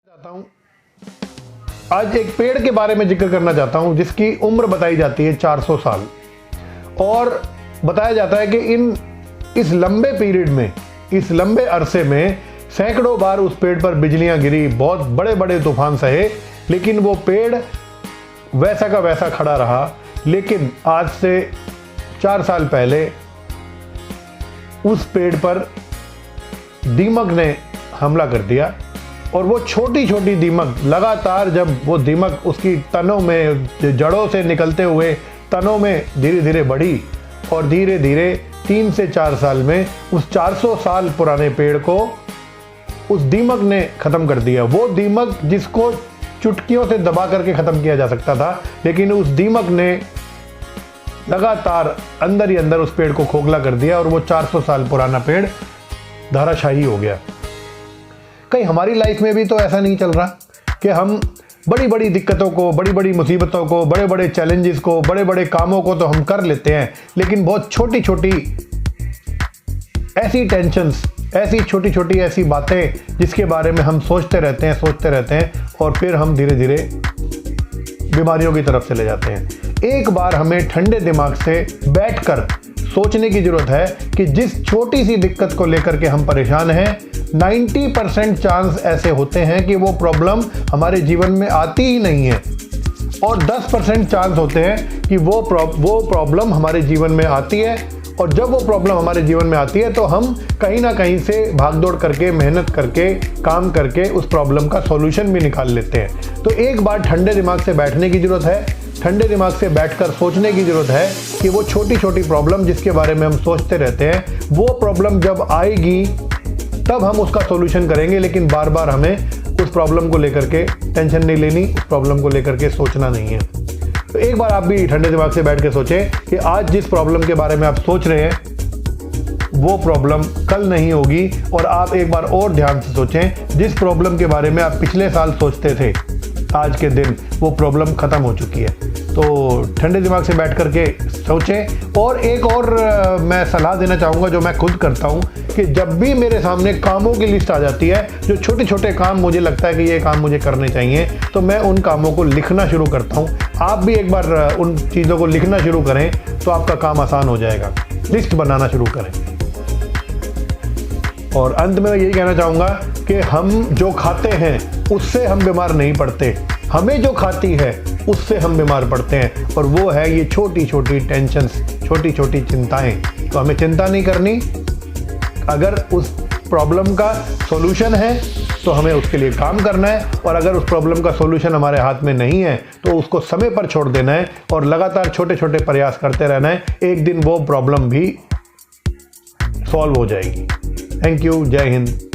चाहता हूं आज एक पेड़ के बारे में जिक्र करना चाहता हूं जिसकी उम्र बताई जाती है 400 साल और बताया जाता है कि इस लंबे पीरियड में, इस लंबे अरसे में सैकड़ों बार उस पेड़ पर बिजलियां गिरी, बहुत बड़े बड़े तूफान सहे, लेकिन वो पेड़ वैसा का वैसा खड़ा रहा। लेकिन आज से 4 साल पहले उस पेड़ पर दीमक ने हमला कर दिया और वो छोटी छोटी दीमक लगातार, जब वो दीमक उसकी तनों में, जड़ों से निकलते हुए तनों में धीरे धीरे बढ़ी और धीरे धीरे 3 से 4 साल में उस 400 साल पुराने पेड़ को उस दीमक ने ख़त्म कर दिया। वो दीमक जिसको चुटकियों से दबा करके ख़त्म किया जा सकता था, लेकिन उस दीमक ने लगातार अंदर ही अंदर उस पेड़ को खोखला कर दिया और वो 400 साल पुराना पेड़ धराशायी हो गया। कहीं हमारी लाइफ में भी तो ऐसा नहीं चल रहा कि हम बड़ी बड़ी दिक्कतों को, बड़ी बड़ी मुसीबतों को, बड़े बड़े चैलेंजेस को, बड़े बड़े कामों को तो हम कर लेते हैं, लेकिन बहुत छोटी छोटी ऐसी टेंशन्स, ऐसी छोटी छोटी ऐसी बातें जिसके बारे में हम सोचते रहते हैं और फिर हम धीरे धीरे बीमारियों की तरफ चले जाते हैं। एक बार हमें ठंडे दिमाग से बैठकर सोचने की जरूरत है कि जिस छोटी सी दिक्कत को लेकर के हम परेशान हैं, 90% चांस ऐसे होते हैं कि वो प्रॉब्लम हमारे जीवन में आती ही नहीं है और 10% चांस होते हैं कि वो प्रॉब्लम हमारे जीवन में आती है। और जब वो प्रॉब्लम हमारे जीवन में आती है तो हम कहीं ना कहीं से भागदौड़ करके, मेहनत करके, काम करके उस प्रॉब्लम का सॉल्यूशन भी निकाल लेते हैं। तो एक बार ठंडे दिमाग से बैठने की ज़रूरत है, ठंडे दिमाग से बैठकर सोचने की ज़रूरत है कि वो छोटी छोटी प्रॉब्लम जिसके बारे में हम सोचते रहते हैं, वो प्रॉब्लम जब आएगी तब हम उसका सॉल्यूशन करेंगे, लेकिन बार बार हमें उस प्रॉब्लम को लेकर के टेंशन नहीं लेनी, उस प्रॉब्लम को लेकर के सोचना नहीं है। तो एक बार आप भी ठंडे दिमाग से बैठ के सोचें कि आज जिस प्रॉब्लम के बारे में आप सोच रहे हैं वो प्रॉब्लम कल नहीं होगी, और आप एक बार और ध्यान से सोचें जिस प्रॉब्लम के बारे में आप पिछले साल सोचते थे, आज के दिन वो प्रॉब्लम ख़त्म हो चुकी है। तो ठंडे दिमाग से बैठ करके सोचें। और एक और मैं सलाह देना चाहूँगा जो मैं खुद करता हूँ कि जब भी मेरे सामने कामों की लिस्ट आ जाती है, जो छोटे छोटे काम मुझे लगता है कि ये काम मुझे करने चाहिए, तो मैं उन कामों को लिखना शुरू करता हूँ। आप भी एक बार उन चीज़ों को लिखना शुरू करें तो आपका काम आसान हो जाएगा। लिस्ट बनाना शुरू करें। और अंत में यही कहना चाहूँगा कि हम जो खाते हैं उससे हम बीमार नहीं पड़ते, हमें जो खाती है उससे हम बीमार पड़ते हैं, और वो है ये छोटी छोटी टेंशन्स, छोटी छोटी चिंताएं। तो हमें चिंता नहीं करनी। अगर उस प्रॉब्लम का सॉल्यूशन है तो हमें उसके लिए काम करना है, और अगर उस प्रॉब्लम का सॉल्यूशन हमारे हाथ में नहीं है तो उसको समय पर छोड़ देना है और लगातार छोटे छोटे प्रयास करते रहना है। एक दिन वो प्रॉब्लम भी सॉल्व हो जाएगी। Thank you. जय हिंद।